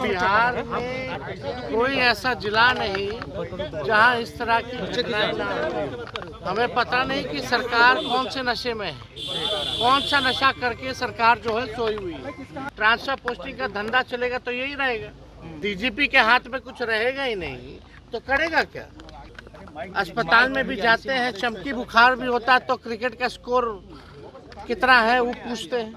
बिहार में कोई ऐसा जिला नहीं जहां इस तरह की घटनाएं ना हो। हमें पता नहीं कि सरकार कौन से नशे में है, कौन सा नशा करके सरकार जो है सोई हुई है। ट्रांसफर पोस्टिंग का धंधा चलेगा तो यही रहेगा। डीजीपी के हाथ में कुछ रहेगा ही नहीं तो करेगा क्या। अस्पताल में भी जाते हैं, चमकी बुखार भी होता है तो क्रिकेट का स्कोर कितना है वो पूछते हैं।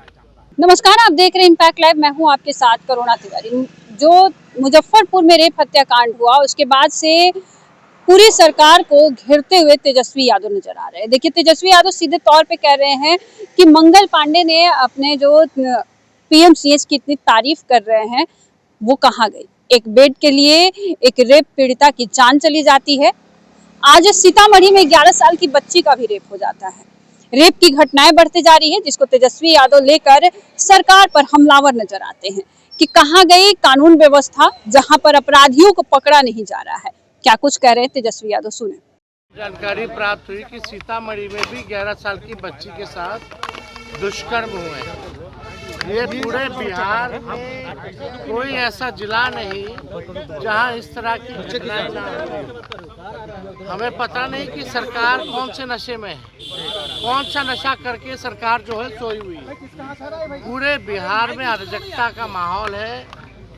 नमस्कार, आप देख रहे हैं इम्पैक्ट लाइव। मैं हूं आपके साथ करुणा तिवारी। जो मुजफ्फरपुर में रेप हत्याकांड हुआ उसके बाद से पूरी सरकार को घेरते हुए तेजस्वी यादव नजर आ रहे हैं। देखिए, तेजस्वी यादव सीधे तौर पे कह रहे हैं कि मंगल पांडे ने अपने जो पीएमसीएच की इतनी तारीफ कर रहे हैं वो कहाँ गई। एक बेड के लिए एक रेप पीड़िता की जान चली जाती है। आज सीतामढ़ी में 11 साल की बच्ची का भी रेप हो जाता है। रेप की घटनाएं बढ़ती जा रही है, जिसको तेजस्वी यादव लेकर सरकार पर हमलावर नजर आते हैं कि कहां गई कानून व्यवस्था जहां पर अपराधियों को पकड़ा नहीं जा रहा है। क्या कुछ कह रहे हैं तेजस्वी यादव, सुने। जानकारी प्राप्त हुई कि सीतामढ़ी में भी 11 साल की बच्ची के साथ दुष्कर्म हुए हैं। ये पूरे बिहार में कोई ऐसा जिला नहीं जहां इस तरह की घटनाएं ना हो। हमें पता नहीं कि सरकार कौन से नशे में है, कौन सा नशा करके सरकार जो है सोई हुई है। पूरे बिहार में अराजकता का माहौल है,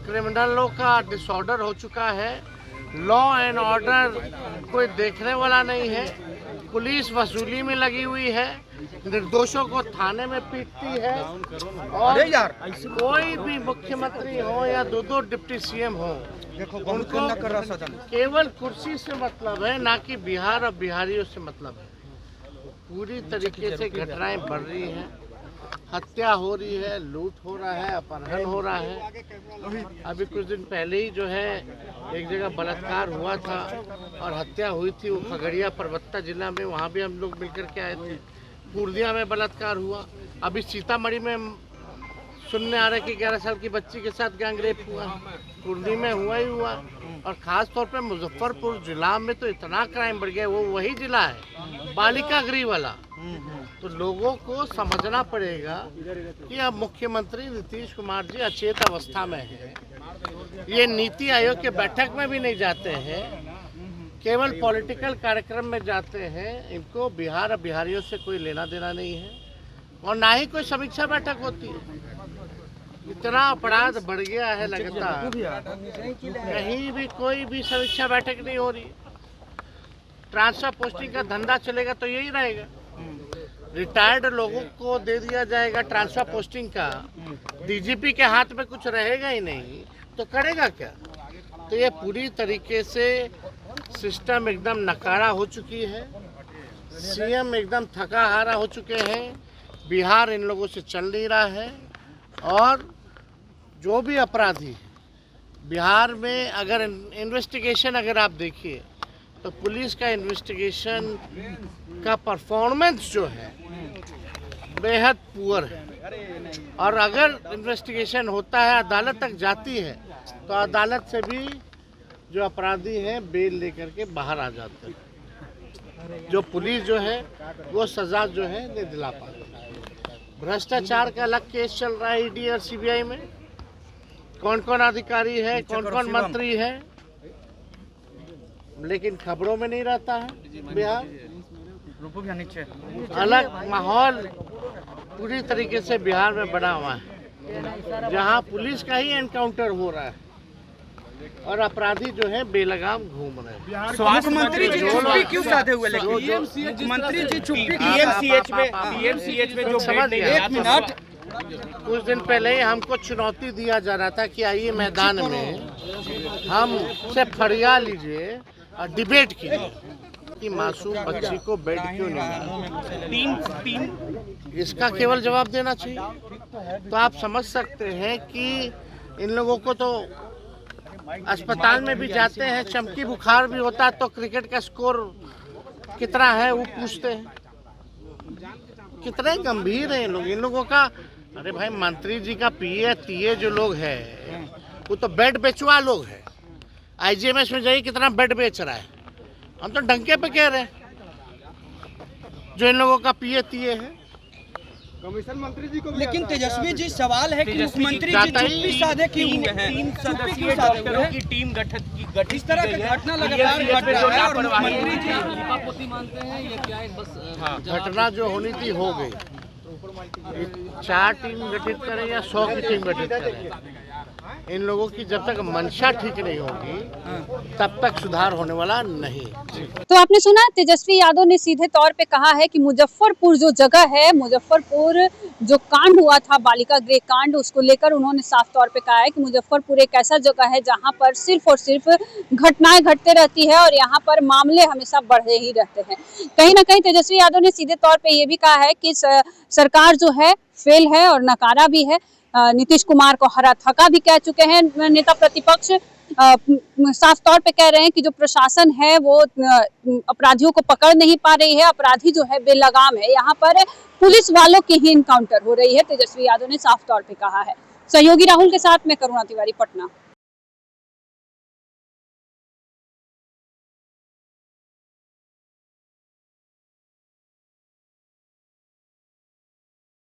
क्रिमिनलों का डिसऑर्डर हो चुका है, लॉ एंड ऑर्डर कोई देखने वाला नहीं है, पुलिस वसूली में लगी हुई है, निर्दोषों को थाने में पीटती है और कोई भी मुख्यमंत्री हो या दो डिप्टी सीएम हो, उनको केवल कुर्सी से मतलब है, ना कि बिहार और बिहारियों से मतलब है। पूरी तरीके से घटनाएं बढ़ रही हैं, हत्या हो रही है, लूट हो रहा है, अपहरण हो रहा है। अभी कुछ दिन पहले ही जो है एक जगह बलात्कार हुआ था और हत्या हुई थी, वो खगड़िया परबत्ता जिला में, वहाँ भी हम लोग मिलकर के आए थे। पूर्णिया में बलात्कार हुआ, अभी सीतामढ़ी में सुनने आ रहा है कि 11 साल की बच्ची के साथ गैंग रेप हुआ, पूर्णिया में हुआ ही हुआ। और ख़ास तौर पे मुजफ्फरपुर जिला में तो इतना क्राइम बढ़ गया, वो वही जिला है बालिका गृह वाला। तो लोगों को समझना पड़ेगा कि अब मुख्यमंत्री नीतीश कुमार जी अचेत अवस्था में है। ये नीति आयोग के बैठक में भी नहीं जाते हैं, केवल पॉलिटिकल कार्यक्रम में जाते हैं। इनको बिहार और बिहारियों से कोई लेना देना नहीं है और ना ही कोई समीक्षा बैठक होती है। इतना अपराध बढ़ गया है लगातार, कहीं भी कोई भी समीक्षा बैठक नहीं हो रही। ट्रांसफर पोस्टिंग का धंधा चलेगा तो यही रहेगा। रिटायर्ड लोगों को दे दिया जाएगा ट्रांसफर पोस्टिंग का, डीजीपी के हाथ में कुछ रहेगा ही नहीं तो करेगा क्या। तो ये पूरी तरीके से सिस्टम एकदम नकारा हो चुकी है, सीएम एकदम थका हारा हो चुके हैं, बिहार इन लोगों से चल नहीं रहा है। और जो भी अपराधी बिहार में, अगर इन्वेस्टिगेशन अगर आप देखिए तो पुलिस का इन्वेस्टिगेशन का परफॉर्मेंस जो है बेहद पुअर है। और अगर इन्वेस्टिगेशन होता है, अदालत तक जाती है, तो अदालत से भी जो अपराधी हैं बेल लेकर के बाहर आ जाते हैं। जो पुलिस जो है वो सजा जो है नहीं दिला पाती। भ्रष्टाचार का अलग केस चल रहा है ईडी और सीबीआई में, कौन कौन अधिकारी है, कौन कौन मंत्री है, लेकिन खबरों में नहीं रहता है। बिहार अलग माहौल पूरी तरीके से बिहार में बना हुआ है, जहां पुलिस का ही एनकाउंटर हो रहा है और अपराधी जो है बेलगाम घूम रहे हैं। स्वास्थ्य मंत्री जी छुट्टी क्यों चाहते हुए, लेकिन मुख्यमंत्री जी छुट्टी पीएमसीएच में जो समझ गया। एक मिनट, कुछ दिन पहले ही हमको चुनौती दिया जा रहा था कि आइए मैदान में हम से फरिया लीजिए और डिबेट कीजिए कि मासूम बच्ची को बेड क्यों नहीं मिला। इसका केवल जवाब देना चाहिए। तो आप समझ सकते हैं कि इन लोगों को तो अस्पताल में भी जाते हैं, चमकी बुखार भी होता है तो क्रिकेट का स्कोर कितना है वो पूछते हैं। कितने गंभीर हैं लोग, इन लोगों का। अरे भाई, मंत्री जी का पीए जो लोग हैं वो तो बेड बेचवा लोग हैं। आईजीएमएस में जाइए कितना बेड बेच रहा है, हम तो डंके पे कह रहे हैं। जो इन लोगों का पीए है कमिश्नर मंत्री जी को भी लेकिन आता है। तेजस्वी जी सवाल है कि तेजस्वी मुख्यमंत्री जी जी चुप्पी साधे क्यों हुए हैं? तीन चुप्पी सदस्यीय क्यों साधे हुए डॉक्टरों हैं? की टीम गठित इस तरह की का गई है। घटना लगातार PMCH घट में रहा जो है और लापरवाही है, मुख्यमंत्री जी घटना जो होनी थी हो गई। 4 टीम गठित करें या 100 की टीम गठित करें, इन लोगों की जब तक मंशा ठीक नहीं होगी तब तक सुधार होने वाला नहीं। तो आपने सुना तेजस्वी यादव ने सीधे तौर पे कहा है कि मुजफ्फरपुर जो जगह है, मुजफ्फरपुर जो कांड हुआ था बालिका गृह कांड, उसको लेकर उन्होंने साफ तौर पे कहा है कि मुजफ्फरपुर एक ऐसा जगह है जहां पर सिर्फ और सिर्फ घटनाएं घटते रहती है और यहाँ पर मामले हमेशा बढ़े ही रहते हैं। कहीं ना कहीं तेजस्वी यादव ने सीधे तौर पे ये भी कहा है कि सरकार जो है फेल है और नकारा भी है। नीतीश कुमार को हरा थका भी कह चुके हैं नेता प्रतिपक्ष। साफ तौर पे कह रहे हैं कि जो प्रशासन है वो अपराधियों को पकड़ नहीं पा रही है, अपराधी जो है बेलगाम है, यहाँ पर पुलिस वालों की ही इनकाउंटर हो रही है, तेजस्वी यादव ने साफ तौर पे कहा है। सहयोगी राहुल के साथ मैं करुणा तिवारी, पटना।